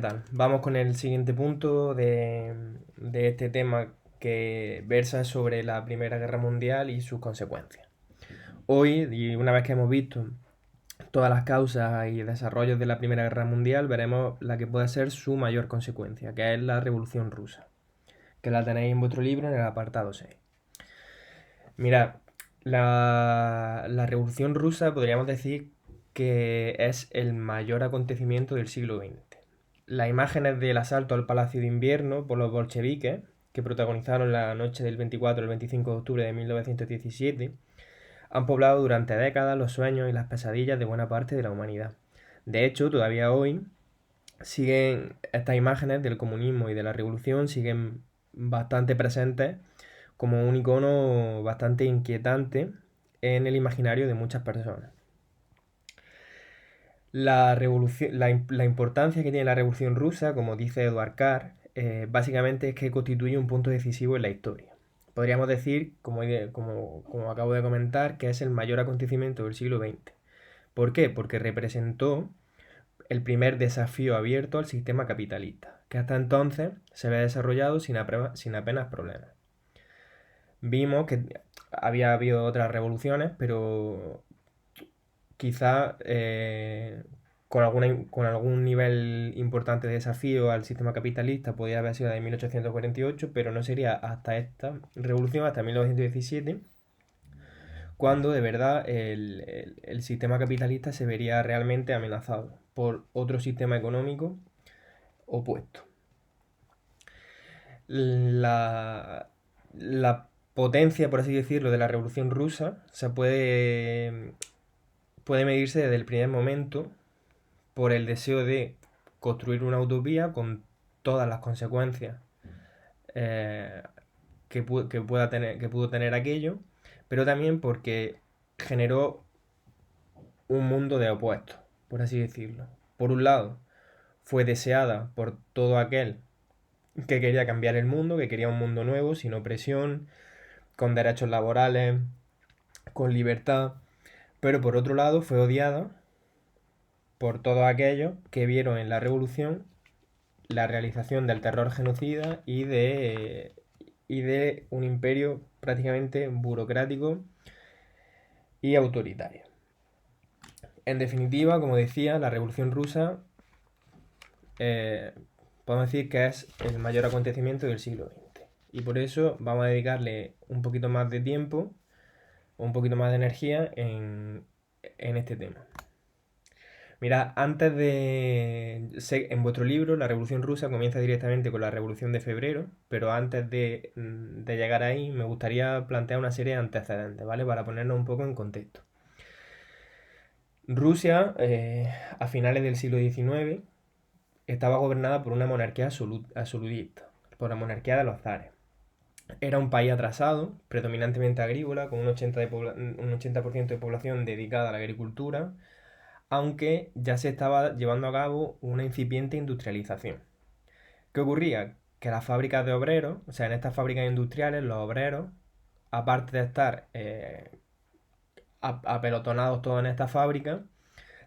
Tal. Vamos con el siguiente punto de este tema que versa sobre la Primera Guerra Mundial y sus consecuencias. Hoy, y una vez que hemos visto todas las causas y desarrollos de la Primera Guerra Mundial, veremos la que puede ser su mayor consecuencia, que es la Revolución Rusa, que la tenéis en vuestro libro en el apartado 6. Mirad, la Revolución Rusa podríamos decir que es el mayor acontecimiento del siglo XX. Las imágenes del asalto al Palacio de Invierno por los bolcheviques, que protagonizaron la noche del 24 al 25 de octubre de 1917, han poblado durante décadas los sueños y las pesadillas de buena parte de la humanidad. De hecho, todavía hoy siguen estas imágenes del comunismo y de la revolución siguen bastante presentes como un icono bastante inquietante en el imaginario de muchas personas. La importancia que tiene la Revolución Rusa, como dice Eduard Carr, básicamente es que constituye un punto decisivo en la historia. Podríamos decir, como acabo de comentar, que es el mayor acontecimiento del siglo XX. ¿Por qué? Porque representó el primer desafío abierto al sistema capitalista, que hasta entonces se había desarrollado sin apenas problemas. Vimos que había habido otras revoluciones, pero quizá con algún nivel importante de desafío al sistema capitalista podría haber sido de 1848, pero no sería hasta esta revolución, hasta 1917, cuando de verdad el sistema capitalista se vería realmente amenazado por otro sistema económico opuesto. La, la potencia, por así decirlo, de la Revolución Rusa puede medirse desde el primer momento por el deseo de construir una utopía con todas las consecuencias eh, que pudo tener aquello, pero también porque generó un mundo de opuestos, por así decirlo. Por un lado, fue deseada por todo aquel que quería cambiar el mundo, que quería un mundo nuevo, sin opresión, con derechos laborales, con libertad, pero por otro lado fue odiada por todos aquellos que vieron en la revolución la realización del terror genocida y de un imperio prácticamente burocrático y autoritario. En definitiva, como decía, la Revolución Rusa eh, podemos decir que es el mayor acontecimiento del siglo XX. Y por eso vamos a dedicarle un poquito más de tiempo, un poquito más de energía en este tema. Mira, en vuestro libro, la Revolución Rusa comienza directamente con la Revolución de Febrero, pero antes de llegar ahí, me gustaría plantear una serie de antecedentes, ¿vale? Para ponernos un poco en contexto. Rusia, a finales del siglo XIX, estaba gobernada por una monarquía absolutista, por la monarquía de los zares. Era un país atrasado, predominantemente agrícola, con un 80% de población dedicada a la agricultura, aunque ya se estaba llevando a cabo una incipiente industrialización. ¿Qué ocurría? Que las fábricas de obreros, o sea, en estas fábricas industriales, los obreros, aparte de estar apelotonados todos en esta fábrica,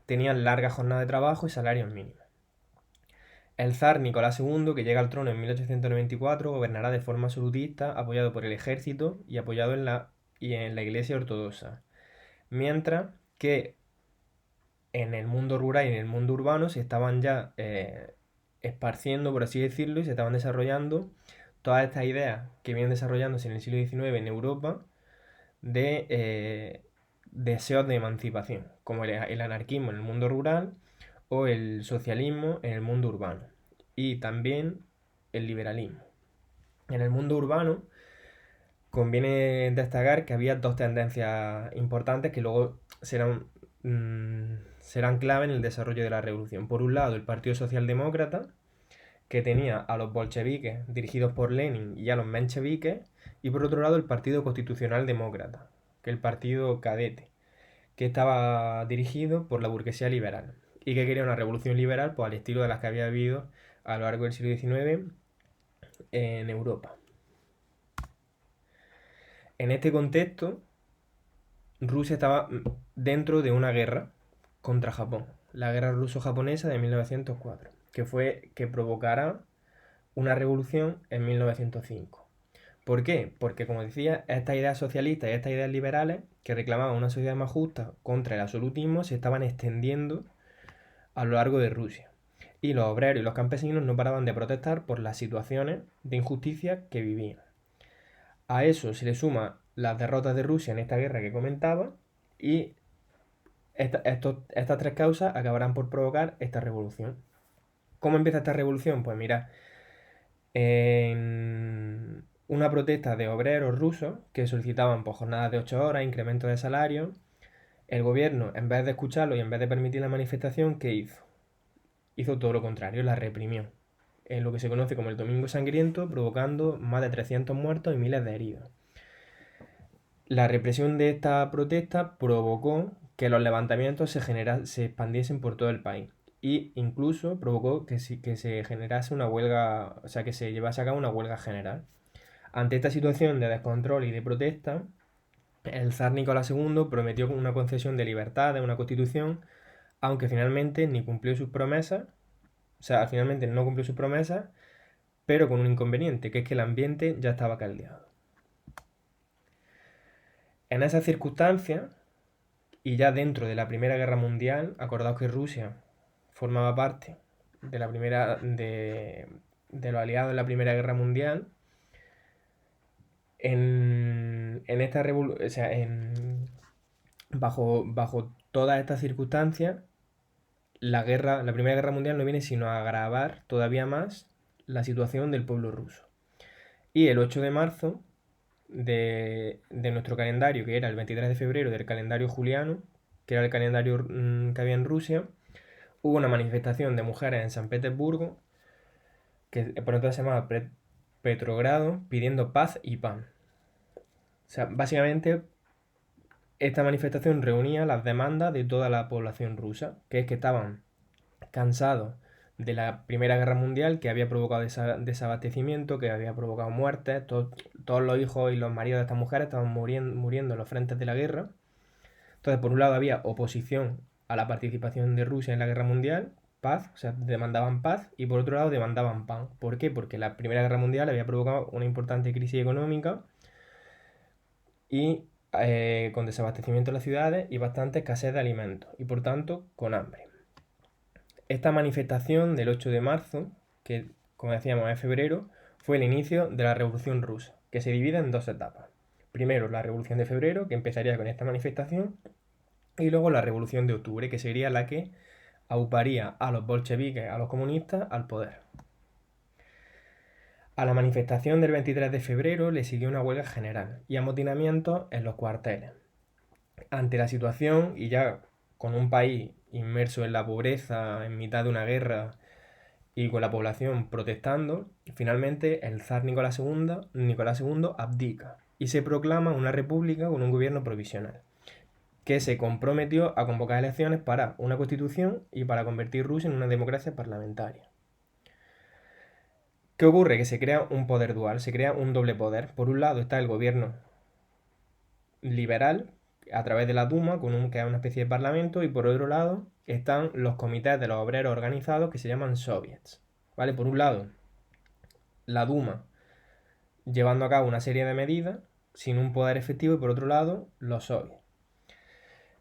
tenían largas jornadas de trabajo y salarios mínimos. El zar Nicolás II, que llega al trono en 1894, gobernará de forma absolutista, apoyado por el ejército y apoyado en la Iglesia Ortodoxa. Mientras que en el mundo rural y en el mundo urbano se estaban ya esparciendo, por así decirlo, y se estaban desarrollando todas estas ideas que vienen desarrollándose en el siglo XIX en Europa de deseos de emancipación, como el anarquismo en el mundo rural o el socialismo en el mundo urbano, y también el liberalismo. En el mundo urbano conviene destacar que había dos tendencias importantes que luego serán clave en el desarrollo de la revolución. Por un lado, el Partido Socialdemócrata, que tenía a los bolcheviques dirigidos por Lenin y a los mencheviques, y por otro lado el Partido Constitucional Demócrata, que es el partido cadete, que estaba dirigido por la burguesía liberal y que quería una revolución liberal pues, al estilo de las que había habido a lo largo del siglo XIX en Europa. En este contexto, Rusia estaba dentro de una guerra contra Japón, la guerra ruso-japonesa de 1904. que fue que provocara una revolución en 1905. ¿Por qué? Porque, como decía, estas ideas socialistas y estas ideas liberales que reclamaban una sociedad más justa contra el absolutismo se estaban extendiendo a lo largo de Rusia. Y los obreros y los campesinos no paraban de protestar por las situaciones de injusticia que vivían. A eso se le suma las derrotas de Rusia en esta guerra que comentaba y estas tres causas acabarán por provocar esta revolución. ¿Cómo empieza esta revolución? Pues mira, en una protesta de obreros rusos que solicitaban pues, jornadas de 8 horas, incremento de salario, el gobierno, en vez de escucharlo y en vez de permitir la manifestación, ¿qué hizo? Hizo todo lo contrario, la reprimió. En lo que se conoce como el Domingo Sangriento, provocando más de 300 muertos y miles de heridos. La represión de esta protesta provocó que los levantamientos se expandiesen por todo el país e incluso provocó que se generase una huelga, o sea, que se llevase a cabo una huelga general. Ante esta situación de descontrol y de protesta, el zar Nicolás II prometió una concesión de libertad de una constitución, aunque finalmente ni cumplió sus promesas, o sea, finalmente no cumplió sus promesas, pero con un inconveniente, que es que el ambiente ya estaba caldeado. En esas circunstancias, y ya dentro de la Primera Guerra Mundial, acordaos que Rusia formaba parte de la primera de los aliados en la Primera Guerra Mundial. En esta revolución, o sea, bajo todas estas circunstancias, la Primera Guerra Mundial no viene sino a agravar todavía más la situación del pueblo ruso. Y el 8 de marzo de nuestro calendario, que era el 23 de febrero del calendario juliano, que era el calendario que había en Rusia, hubo una manifestación de mujeres en San Petersburgo, que por entonces se llamaba Petrogrado, pidiendo paz y pan. O sea, básicamente esta manifestación reunía las demandas de toda la población rusa, que es que estaban cansados de la Primera Guerra Mundial, que había provocado desabastecimiento, que había provocado muertes, todos los hijos y los maridos de estas mujeres estaban muriendo en los frentes de la guerra. Entonces, por un lado había oposición a la participación de Rusia en la Guerra Mundial, paz, o sea, demandaban paz, y por otro lado demandaban pan. ¿Por qué? Porque la Primera Guerra Mundial había provocado una importante crisis económica y con desabastecimiento en las ciudades y bastante escasez de alimentos, y por tanto con hambre. Esta manifestación del 8 de marzo, que como decíamos es febrero, fue el inicio de la Revolución Rusa, que se divide en dos etapas. Primero la Revolución de febrero, que empezaría con esta manifestación, y luego la Revolución de octubre, que sería la que auparía a los bolcheviques, a los comunistas, al poder. A la manifestación del 23 de febrero le siguió una huelga general y amotinamientos en los cuarteles. Ante la situación, y ya con un país inmerso en la pobreza, en mitad de una guerra y con la población protestando, finalmente el zar Nicolás II abdica y se proclama una república con un gobierno provisional, que se comprometió a convocar elecciones para una constitución y para convertir Rusia en una democracia parlamentaria. ¿Qué ocurre? Que se crea un poder dual, se crea un doble poder. Por un lado está el gobierno liberal, a través de la Duma, que es una especie de parlamento, y por otro lado están los comités de los obreros organizados que se llaman soviets. ¿Vale? Por un lado, la Duma llevando a cabo una serie de medidas sin un poder efectivo y por otro lado, los soviets.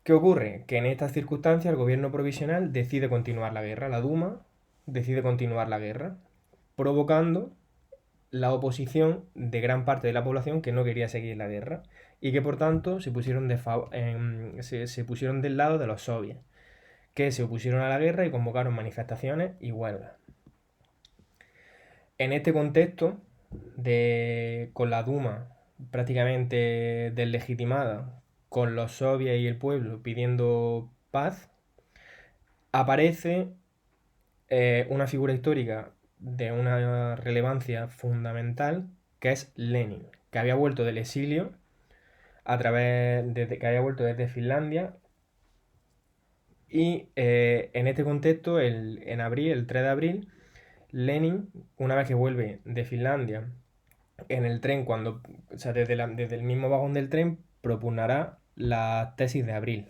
¿Qué ocurre? Que en estas circunstancias el gobierno provisional decide continuar la guerra, la Duma decide continuar la guerra, provocando la oposición de gran parte de la población que no quería seguir la guerra y que por tanto se pusieron del lado de los soviets, que se opusieron a la guerra y convocaron manifestaciones y huelgas. En este contexto, con la Duma prácticamente deslegitimada, con los soviets y el pueblo pidiendo paz, aparece una figura histórica de una relevancia fundamental, que es Lenin, que había vuelto del exilio que había vuelto desde Finlandia. Y en este contexto, el 3 de abril, Lenin, una vez que vuelve de Finlandia, en el tren, desde el mismo vagón del tren, propugnará la tesis de abril,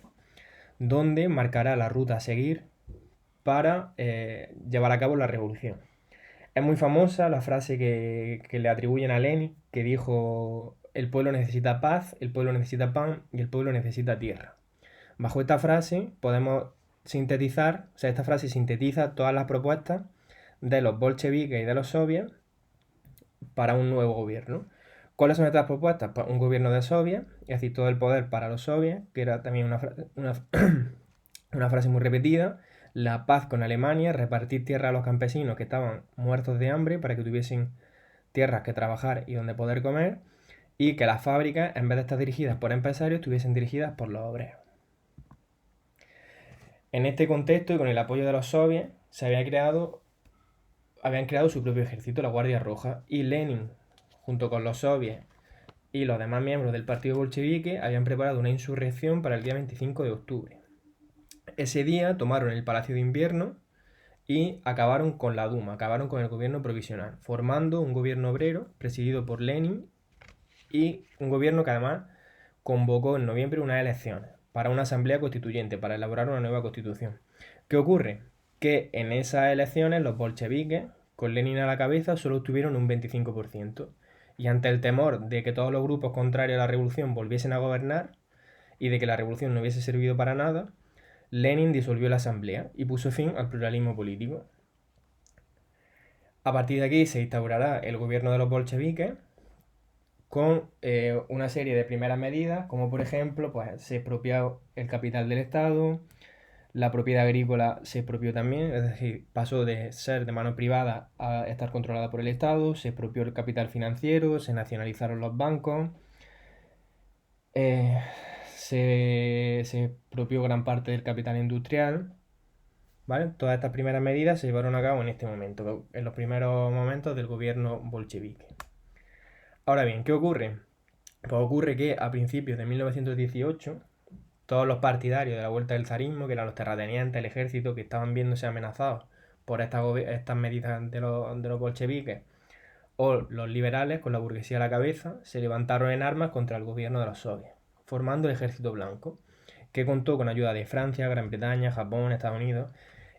donde marcará la ruta a seguir para llevar a cabo la revolución. Es muy famosa la frase que le atribuyen a Lenin, que dijo: el pueblo necesita paz, el pueblo necesita pan y el pueblo necesita tierra. Bajo esta frase podemos sintetizar, o sea, esta frase sintetiza todas las propuestas de los bolcheviques y de los soviets para un nuevo gobierno. ¿Cuáles son estas propuestas? Pues un gobierno de soviets, es decir, todo el poder para los soviets, que era también una frase muy repetida. La paz con Alemania, repartir tierra a los campesinos que estaban muertos de hambre para que tuviesen tierras que trabajar y donde poder comer, y que las fábricas, en vez de estar dirigidas por empresarios, estuviesen dirigidas por los obreros. En este contexto y con el apoyo de los soviets, habían creado su propio ejército, la Guardia Roja, y Lenin, junto con los soviets y los demás miembros del partido bolchevique, habían preparado una insurrección para el día 25 de octubre. Ese día tomaron el Palacio de Invierno y acabaron con la Duma, acabaron con el gobierno provisional, formando un gobierno obrero presidido por Lenin, y un gobierno que además convocó en noviembre unas elecciones para una asamblea constituyente, para elaborar una nueva constitución. ¿Qué ocurre? Que en esas elecciones los bolcheviques, con Lenin a la cabeza, solo obtuvieron un 25%. Y ante el temor de que todos los grupos contrarios a la revolución volviesen a gobernar y de que la revolución no hubiese servido para nada, Lenin disolvió la asamblea y puso fin al pluralismo político. A partir de aquí se instaurará el gobierno de los bolcheviques con una serie de primeras medidas, como por ejemplo, pues se expropió el capital del Estado, la propiedad agrícola se expropió también, es decir, pasó de ser de mano privada a estar controlada por el Estado, se expropió el capital financiero, se nacionalizaron los bancos, se expropió gran parte del capital industrial, ¿vale? Todas estas primeras medidas se llevaron a cabo en este momento, en los primeros momentos del gobierno bolchevique. Ahora bien, ¿qué ocurre? Pues ocurre que a principios de 1918 todos los partidarios de la vuelta del zarismo, que eran los terratenientes, el ejército, que estaban viéndose amenazados por estas medidas de los bolcheviques, o los liberales, con la burguesía a la cabeza, se levantaron en armas contra el gobierno de los soviets, formando el Ejército Blanco, que contó con ayuda de Francia, Gran Bretaña, Japón, Estados Unidos,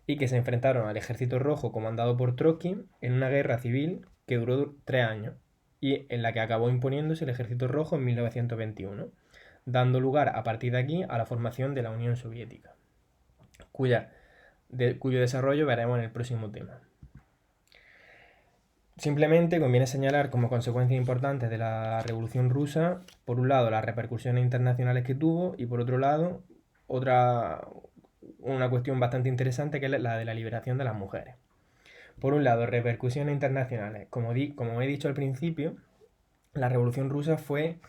y que se enfrentaron al Ejército Rojo comandado por Trotsky en una guerra civil que duró 3 años y en la que acabó imponiéndose el Ejército Rojo en 1921, dando lugar a partir de aquí a la formación de la Unión Soviética, cuyo desarrollo veremos en el próximo tema. Simplemente conviene señalar como consecuencias importantes de la Revolución Rusa, por un lado, las repercusiones internacionales que tuvo, y por otro lado, una cuestión bastante interesante, que es la de la liberación de las mujeres. Por un lado, repercusiones internacionales. Como he dicho al principio, la Revolución Rusa fue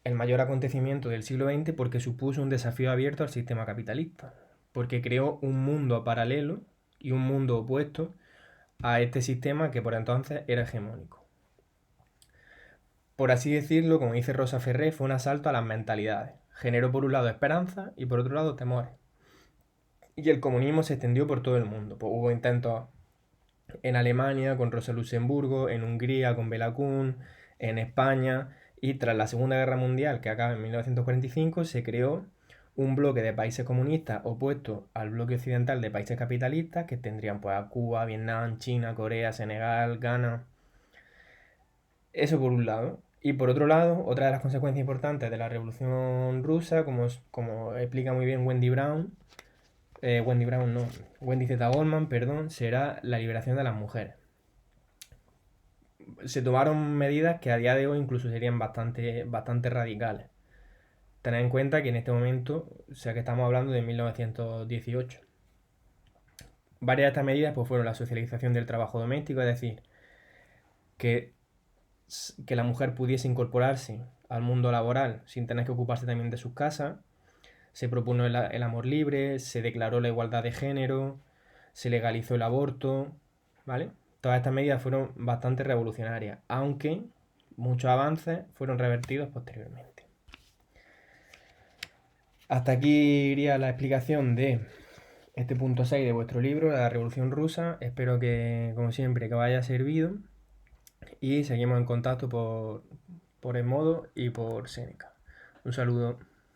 el mayor acontecimiento del siglo XX porque supuso un desafío abierto al sistema capitalista, porque creó un mundo paralelo y un mundo opuesto a este sistema que por entonces era hegemónico. Por así decirlo, como dice Rosa Ferré, fue un asalto a las mentalidades. Generó por un lado esperanza y por otro lado temores. Y el comunismo se extendió por todo el mundo. Pues hubo intentos en Alemania con Rosa Luxemburgo, en Hungría con Bela Kun, en España, y tras la Segunda Guerra Mundial, que acaba en 1945, se creó un bloque de países comunistas opuesto al bloque occidental de países capitalistas, que tendrían pues a Cuba, Vietnam, China, Corea, Senegal, Ghana. Eso por un lado. Y por otro lado, otra de las consecuencias importantes de la Revolución Rusa, como explica muy bien Wendy Z. Goldman, perdón, será la liberación de las mujeres. Se tomaron medidas que a día de hoy incluso serían bastante radicales. Tened en cuenta que en este momento, o sea que estamos hablando de 1918. Varias de estas medidas pues, fueron la socialización del trabajo doméstico, es decir, que la mujer pudiese incorporarse al mundo laboral sin tener que ocuparse también de sus casas. Se propuso el amor libre, se declaró la igualdad de género, se legalizó el aborto, ¿vale? Todas estas medidas fueron bastante revolucionarias, aunque muchos avances fueron revertidos posteriormente. Hasta aquí iría la explicación de este punto 6 de vuestro libro, la Revolución Rusa. Espero que, como siempre, que os haya servido y seguimos en contacto por el modo y por Seneca. Un saludo.